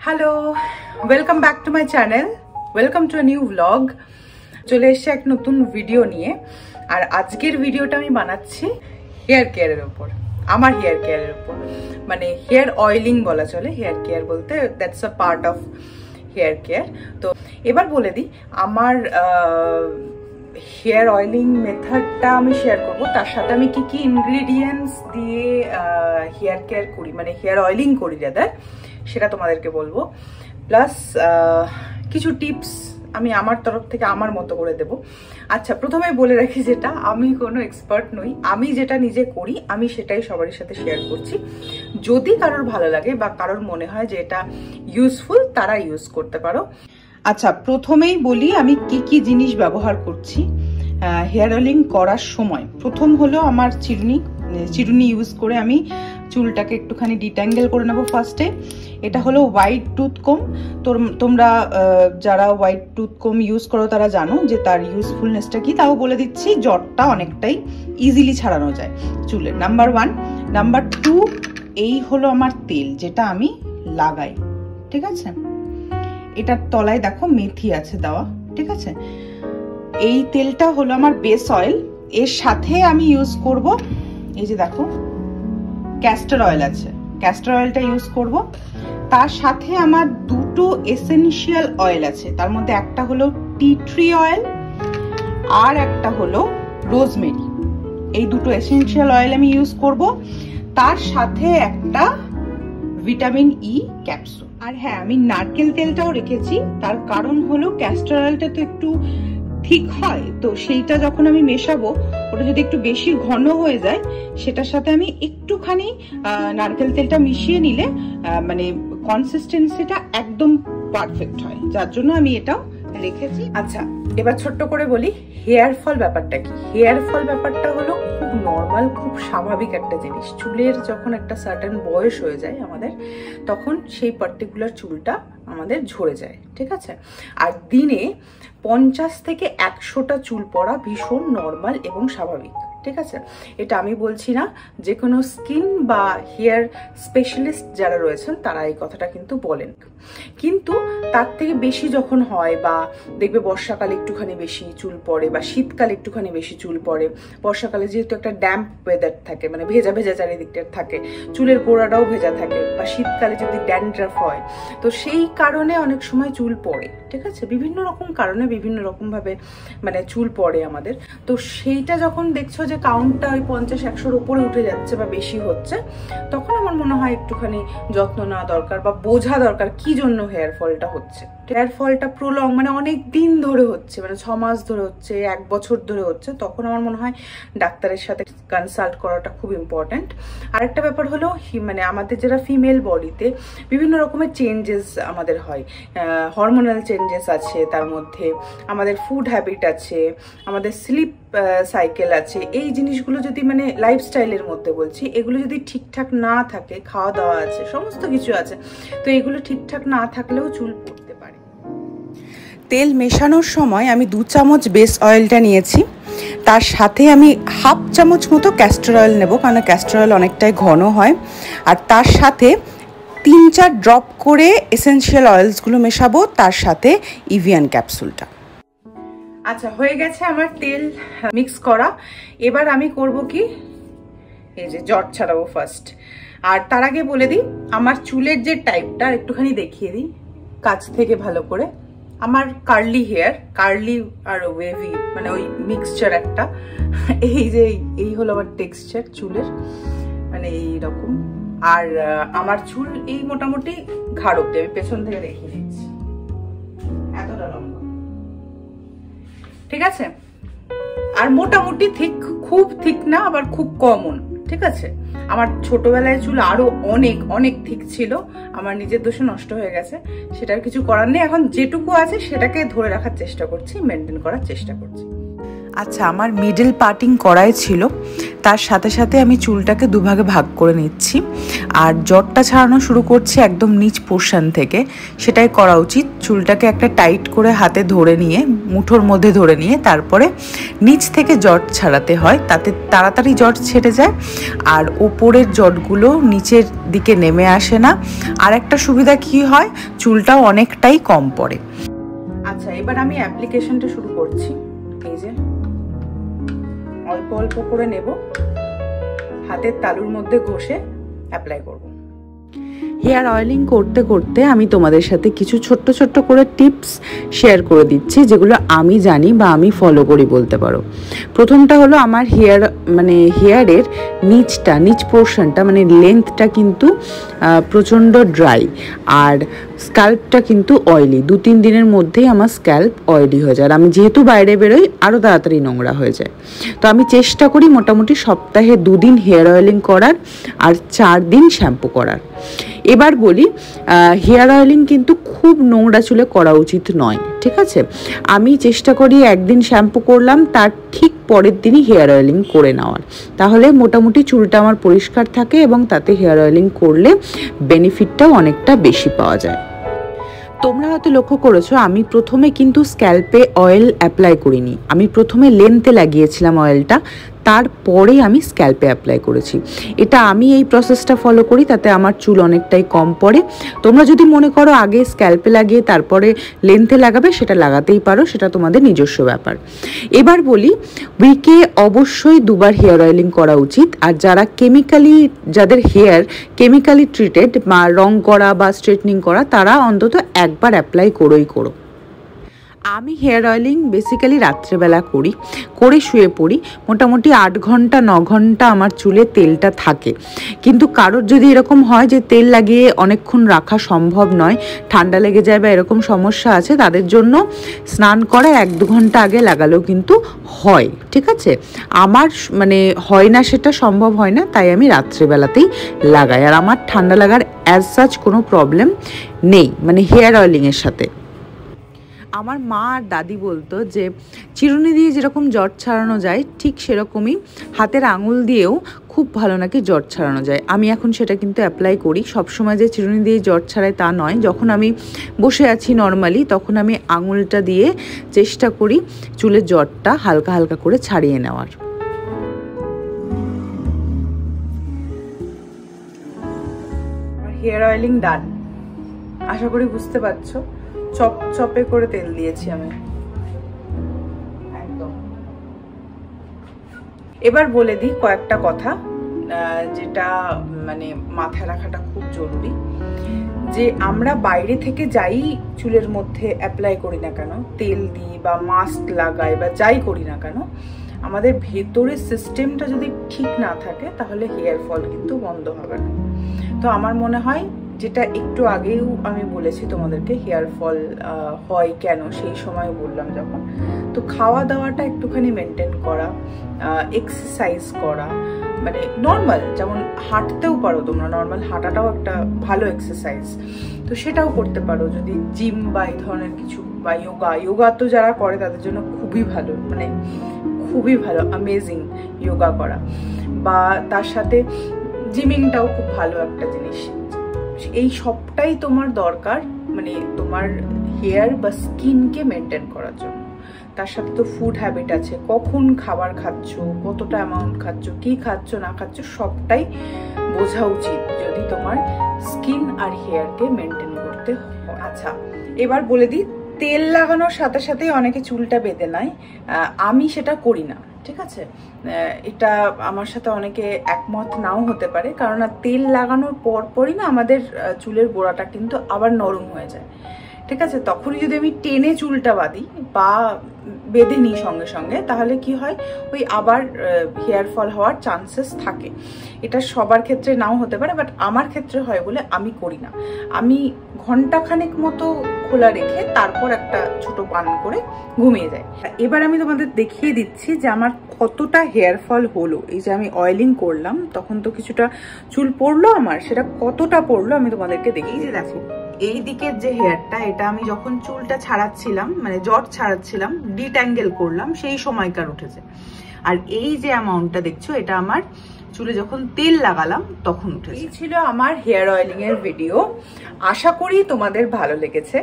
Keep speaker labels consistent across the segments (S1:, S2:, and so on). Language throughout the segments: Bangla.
S1: Hello, welcome back to my channel, welcome to a new blog. চলে এসেছে এক নতুন ভিডিও নিয়ে। আর আজকের ভিডিওটা আমি বানাচ্ছি হেয়ার কেয়ারের ওপর, আমার হেয়ার কেয়ারের ওপর, মানে হেয়ার অয়েলিং বলা চলে। হেয়ার কেয়ার বলতে that's a part of hair care. তো এবার বলে দিই আমার হেয়ার অয়েলিং মেথডটা আমি শেয়ার করব, তার সাথে আমি কি কি ইনগ্রিডিয়েন্টস দিয়ে হেয়ার কেয়ার করি, মানে হেয়ার অয়েলিং করি রাদার, সেটা তোমাদেরকে বলবো। প্লাস কিছু টিপস আমি আমার তরফ থেকে আমার মতো করে দেব। আচ্ছা, প্রথমে বলে রাখি যেটা আমি কোনো এক্সপার্ট নই, আমি যেটা নিজে করি আমি সেটাই সবারই সাথে শেয়ার করছি। যদি কারোর ভালো লাগে বা কারোর মনে হয় যে এটা ইউজফুল, তারা ইউজ করতে পারো। আচ্ছা, প্রথমেই বলি আমি কি কি জিনিস ব্যবহার করছি হেয়ার অয়েলিং করার সময়। প্রথম হলো আমার চিরুনি ইউজ করে আমি চুলটাকে একটুখানি ডিট্যাঙ্গেল করে নেবো ফার্স্টে। এটা হলো হোয়াইট টুথ কম। তোমরা যারা হোয়াইট টুথ কম ইউজ করো তারা জানো যে তার ইউজফুলনেসটা কি, তাও বলে দিচ্ছি। জটটা অনেকটাই ইজিলি ছাড়ানো যায় চুলের। নাম্বার 1। নাম্বার 2, এই হলো আমার তেল যেটা আমি লাগাই, ঠিক আছে? এটার তলায় দেখো মেথি আছে দেওয়া, ঠিক আছে? এই তেলটা হলো আমার বেস অয়েল। এর সাথে আমি ইউজ করব, এই যে দেখো ক্যাস্টর অয়েল আছে, ক্যাস্টর অয়েলটা ইউজ করব। তার সাথে আমার দুটো এসেনশিয়াল অয়েল আছে, তার মধ্যে একটা হলো টি ট্রি অয়েল আর একটা হলো রোজমেরি। এই দুটো এসেনশিয়াল অয়েল আমি ইউজ করব। তার সাথে একটা ভিটামিন ই ক্যাপসুল। আর হ্যাঁ, আমি নারকেল তেলটাও রেখেছি, তার কারণ হলো ক্যাস্টর অয়েলটা তো একটু ঠিক হয়, তো সেইটা যখন আমি মেশাবো ওটা যদি একটু বেশি ঘন হয়ে যায়, সেটার সাথে আমি একটুখানি নারকেল তেলটা মিশিয়ে নিলে মানে কনসিস্টেন্সিটা একদম পারফেক্ট হয়, যার জন্য আমি এটাও রেখেছি। আচ্ছা, এবার ছোট্ট করে বলি হেয়ার ফল ব্যাপারটা কি। হেয়ার ফল ব্যাপারটা হলো খুব নর্মাল, খুব স্বাভাবিক একটা জিনিস। চুলের যখন একটা সার্টেন বয়স হয়ে যায় আমাদের, তখন সেই পার্টিকুলার চুলটা আমাদের ঝরে যায়, ঠিক আছে? আর দিনে 50 থেকে 100টা চুল পড়া ভীষণ নর্মাল এবং স্বাভাবিক, ঠিক আছে? এটা আমি বলছি না, যে কোনো স্কিন বা হেয়ার স্পেশালিস্ট যারা রয়েছেন তারা এই কথাটা কিন্তু বলেন। কিন্তু তার থেকে বেশি যখন হয়, বা দেখবে বর্ষাকালে একটুখানি বেশি চুল পড়ে বা শীতকালে একটুখানি বেশি চুল পড়ে, বর্ষাকালে যেহেতু একটা ড্যাম্প ওয়েদার থাকে, মানে ভেজা ভেজা চারিদিকটা থাকে, চুলের গোড়াটাও ভেজা থাকে, বা শীতকালে যদি ড্যান্ড্রাফ হয়, তো সেই কারণে অনেক সময় চুল পড়ে, ঠিক আছে? বিভিন্ন রকম কারণে বিভিন্ন রকম ভাবে মানে চুল পড়ে আমাদের। তো সেইটা যখন দেখছো যে কাউন্টটা ওই 50-100-র উপরে উঠে যাচ্ছে বা বেশি হচ্ছে, তখন আমার মনে হয় একটুখানি যত্ন নেওয়া দরকার বা বোঝা দরকার কি জন্য হেয়ার ফলটা হচ্ছে। হেয়ার ফলটা প্রলং, মানে অনেক দিন ধরে হচ্ছে, মানে 6 মাস ধরে হচ্ছে, 1 বছর ধরে হচ্ছে, তখন আমার মনে হয় ডাক্তারের সাথে কনসাল্ট করাটা খুব ইম্পর্ট্যান্ট। আরেকটা ব্যাপার হলো মানে আমাদের যারা ফিমেল বডিতে বিভিন্ন রকমের চেঞ্জেস আমাদের হয়, হরমোনাল চেঞ্জেস আছে, তার মধ্যে আমাদের ফুড হ্যাবিট আছে, আমাদের স্লিপ সাইকেল আছে। এই জিনিসগুলো যদি মানে লাইফস্টাইলের মধ্যে বলছি, এগুলো যদি ঠিকঠাক না থাকে, খাওয়া দাওয়া আছে, সমস্ত কিছু আছে, তো এগুলো ঠিকঠাক না থাকলেও চুল পড়তে পারে। তেল মেশানোর সময় আমি 2 চামচ বেস অয়েলটা নিয়েছি, তার সাথে আমি হাফ চামচ মতো ক্যাস্টর অয়েল নেব, কারণ ক্যাস্টর অয়েল অনেকটাই ঘন হয়। আর তার সাথে 3-4 ড্রপ করে এসেনশিয়াল অয়েলসগুলো মেশাবো, তার সাথে ইভিয়ান ক্যাপসুলটা। আচ্ছা, হয়ে গেছে আমার তেল মিক্স করা। এবার আমি করব কি, এই যে জট ছাড়াবো ফার্স্ট। আর তার আগে বলে দিই আমার চুলের যে টাইপটা একটুখানি দেখিয়ে দিই কাছ থেকে ভালো করে। আমার কার্লি হেয়ার, কার্লি আর ওয়েভি, মানে ওই মিক্সচার একটা। এই যে এই হলো আমার টেক্সচার চুলের, মানে এইরকম। আর আমার চুল এই মোটামুটি ঘাড় অব্দি, আমি পেছন থেকে দেখিয়ে দিচ্ছি, এতটা লম্বা, ঠিক আছে? আর মোটামুটি ঠিক, খুব ঠিক না আবার খুব কমন, ঠিক আছে? আমার ছোটবেলায় চুল আরো অনেক অনেক ঠিক ছিল, আমার নিজের দোষে নষ্ট হয়ে গেছে, সেটার কিছু করার নেই। এখন যেটুকু আছে সেটাকে ধরে রাখার চেষ্টা করছি, মেনটেন করার চেষ্টা করছি। আচ্ছা, আমার মিডল পার্টিং করাই ছিল, তার সাথে সাথে আমি চুলটাকে দুভাগে ভাগ করে নিচ্ছি। আর জটটা ছাড়ানো শুরু করছি একদম নিচ পোর্শন থেকে, সেটাই করা উচিত। চুলটাকে একটা টাইট করে হাতে ধরে নিয়ে, মুঠোর মধ্যে ধরে নিয়ে তারপরে নিচ থেকে জট ছাড়াতে হয়, তাতে তাড়াতাড়ি জট ছেড়ে যায় আর ওপরের জটগুলো নিচের দিকে নেমে আসে না। আর একটা সুবিধা কি হয়, চুলটাও অনেকটাই কম পড়ে। আচ্ছা, এবার আমি অ্যাপ্লিকেশনটা শুরু করছি। এই যে অল্প অল্প করে নেব, হাতের তালুর মধ্যে ঘষে অ্যাপ্লাই করব। হেয়ার অয়েলিং করতে করতে আমি তোমাদের সাথে কিছু ছোট্ট ছোট্ট করে টিপস শেয়ার করে দিচ্ছি, যেগুলো আমি জানি বা আমি ফলো করি বলতে পারো। প্রথমটা হলো, আমার হেয়ারের নিচ পোর্শনটা মানে লেন্থটা কিন্তু প্রচণ্ড ড্রাই, আর স্ক্যাল্পটা কিন্তু অয়েলি। 2-3 দিনের মধ্যেই আমার স্ক্যাল্প অয়েলি হয়ে যায়। আর আমি যেহেতু বাইরে বেরোই, আরও তাড়াতাড়ি নোংরা হয়ে যায়। তো আমি চেষ্টা করি মোটামুটি সপ্তাহে 2 দিন হেয়ার অয়েলিং করার আর 4 দিন শ্যাম্পু করার। এবার বলি, হেয়ার অয়েলিং কিন্তু খুব নোংরা চুলে করা উচিত নয়, ঠিক আছে? আমি চেষ্টা করি একদিন শ্যাম্পু করলাম, তার ঠিক পরের দিনই হেয়ার অয়েলিং করে নেওয়ার, তাহলে মোটামুটি চুলটা আমার পরিষ্কার থাকে এবং তাতে হেয়ার অয়েলিং করলে বেনিফিটটাও অনেকটা বেশি পাওয়া যায়। তোমরা হয়তো লক্ষ্য করেছো, আমি প্রথমে কিন্তু স্ক্যাল্পে অয়েল অ্যাপ্লাই করিনি, আমি প্রথমে লেন্থে লাগিয়েছিলাম অয়েলটা, তারপরে আমি স্ক্যাল্পে অ্যাপ্লাই করেছি। এটা আমি এই প্রসেসটা ফলো করি, তাতে আমার চুল অনেকটাই কম পড়ে। তোমরা যদি মনে করো আগে স্ক্যাল্পে লাগিয়ে তারপরে লেন্থে লাগাবে, সেটা লাগাতেই পারো, সেটা তোমাদের নিজস্ব ব্যাপার। এবার বলি, উইকে অবশ্যই 2 বার হেয়ার অয়েলিং করা উচিত। আর যাদের হেয়ার কেমিক্যালি ট্রিটেড বা রং করা বা স্ট্রেটনিং করা, তারা অন্তত 1 বার অ্যাপ্লাই করো। আমি হেয়ার অয়েলিং বেসিক্যালি রাত্রেবেলা করে শুয়ে পড়ি। মোটামুটি 8 ঘন্টা 9 ঘন্টা আমার চুলে তেলটা থাকে। কিন্তু কারোর যদি এরকম হয় যে তেল লাগিয়ে অনেকক্ষণ রাখা সম্ভব নয়, ঠান্ডা লেগে যায় বা এরকম সমস্যা আছে, তাদের জন্য স্নান করার 1-2 ঘন্টা আগে লাগালেও কিন্তু হয়, ঠিক আছে? আমার হয় না, সেটা সম্ভব হয় না, তাই আমি রাত্রেবেলাতেই লাগাই। আর আমার ঠান্ডা লাগার অ্যাজ সাচ কোনো প্রবলেম নেই, হেয়ার অয়েলিংয়ের সাথে। আমার মা আর দাদি বলতো যে চিরুনি দিয়ে যেরকম জট ছাড়ানো যায়, ঠিক সেরকমই হাতের আঙুল দিয়েও খুব ভালো নাকি জট ছাড়ানো যায়। আমি এখন সেটা কিন্তু অ্যাপ্লাই করি। সবসময় যে চিরুনি দিয়ে জট ছাড়াই তা নয়, যখন আমি বসে আছি নর্মালি, তখন আমি আঙুলটা দিয়ে চেষ্টা করি চুলের জটটা হালকা হালকা করে ছাড়িয়ে নেওয়ার। হেয়ার অয়েলিং ডান, আশা করি বুঝতে পারছো। চপে করে তেল দিয়েছি আমি একদম। এবার বলে দিই কয়েকটা কথা, যেটা মাথায় রাখাটা খুব জরুরি, যে আমরা বাইরে থেকে যাই চুলের মধ্যে অ্যাপ্লাই করি না কেন, তেল দিই বা মাস্ক লাগাই বা যাই করি না কেন, আমাদের ভেতরের সিস্টেমটা যদি ঠিক না থাকে, তাহলে হেয়ার ফল কিন্তু বন্ধ হবে না। তো আমার মনে হয়, যেটা একটু আগেও আমি বলেছি তোমাদেরকে, হেয়ার ফল হয় কেন, সেই সময় বললাম যখন, তো খাওয়া দাওয়াটা একটুখানি মেনটেন করা, এক্সারসাইজ করা, নর্মাল যেমন হাঁটতেও পারো তোমরা, নর্মাল হাঁটাটাও একটা ভালো এক্সারসাইজ, তো সেটাও করতে পারো। যদি জিম বা এই ধরনের কিছু, বা যোগা তো যারা করে তাদের জন্য খুবই ভালো, খুবই ভালো, অ্যামেজিং যোগা করা। বা তার সাথে জিমিংটাও খুব ভালো একটা জিনিস। এই সবটাই তোমার দরকার, তোমার হেয়ার বা স্কিনকে মেনটেন করার জন্য। তার সাথে তো ফুড হ্যাবিট আছে, কখন খাবার খাচ্ছ, কতটা অ্যামাউন্ট খাচ্ছ, কি খাচ্ছ না খাচ্ছ, সবটাই বোঝা উচিত যদি তোমার স্কিন আর হেয়ারকে মেনটেন করতে হয়। আচ্ছা, এবার বলে দিই, তেল লাগানোর সাথে সাথেই অনেকে চুলটা বেঁধে নেয়, আমি সেটা করি না, ঠিক আছে? এটা আমার সাথে অনেকে একমত নাও হতে পারে, কারণ তেল লাগানোর পরপরই না আমাদের চুলের গোড়াটা কিন্তু আবার নরম হয়ে যায়, ঠিক আছে? তখনই যদি আমি টেনে চুলটা বাঁধি বা বেঁধে নিই সঙ্গে সঙ্গে, তাহলে কি হয়, ওই আবার হেয়ার ফল হওয়ার চান্সেস থাকে। এটা সবার ক্ষেত্রে নাও হতে পারে, বাট আমার ক্ষেত্রে হয় বলে আমি করি না। আমি ঘন্টাখানেক মতো খোলা রেখে তারপর একটা ছোট পান করে ঘুমিয়ে যাই। এবার আমি তোমাদের দেখিয়ে দিচ্ছি যে আমার কতটা হেয়ার ফল হলো। এই যে আমি অয়েলিং করলাম, তখন তো কিছুটা চুল পড়লো আমার, সেটা কতটা পড়লো আমি তোমাদেরকে দেখিয়ে। যে দেখো, এই দিকের যে হেয়ারটা, এটা আমি যখন চুলটা ছাড়াচ্ছিলাম, জট ছাড়াচ্ছিলাম, ডিট্যাঙ্গেল করলাম, সেই সময়কার উঠেছে। আর এই যে অ্যামাউন্টটা দেখছো এটা আমার চুলে যখন তেল লাগালাম তখন উঠেছে। এই ছিল আমার হেয়ার অয়েলিং এর ভিডিও, আশা করি তোমাদের ভালো লেগেছে।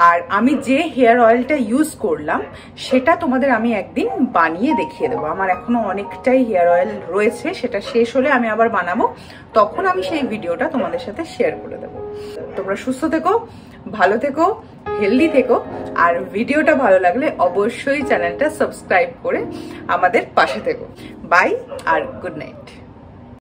S1: আর আমি যে হেয়ার অয়েলটা ইউজ করলাম সেটা তোমাদের আমি একদিন বানিয়ে দেখিয়ে দেবো। আমার এখনো অনেকটাই হেয়ার অয়েল রয়েছে, সেটা শেষ হলে আমি আবার বানাবো, তখন আমি সেই ভিডিওটা তোমাদের সাথে শেয়ার করে দেবো। তোমরা সুস্থ থেকো, ভালো থেকো, হেলদি থেকো। আর ভিডিওটা ভালো লাগলে অবশ্যই চ্যানেলটা সাবস্ক্রাইব করে আমাদের পাশে থেকো। বাই আর গুড নাইট।